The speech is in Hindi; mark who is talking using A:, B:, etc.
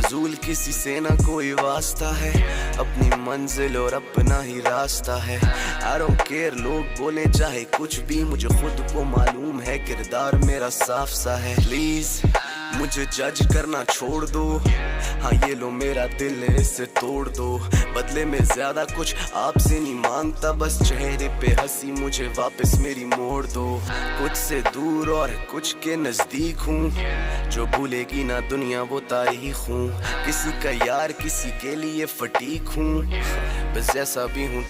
A: फजूल किसी से ना कोई वास्ता है, अपनी मंजिल और अपना ही रास्ता है। I don't care लोग बोले चाहे कुछ भी, मुझे खुद को मालूम है किरदार मेरा साफ सा है। प्लीज मुझे जज करना छोड़ दो, हाँ ये लो मेरा दिल है इसे तोड़ दो। बदले में ज्यादा कुछ आपसे नहीं मांगता, बस चेहरे पे हंसी मुझे वापस मेरी मोड़ दो। कुछ से दूर और कुछ के नजदीक हूँ, जो भूलेगी ना दुनिया वो तारीख हूँ। किसी का यार किसी के लिए फटीक हूँ, बस जैसा भी हूँ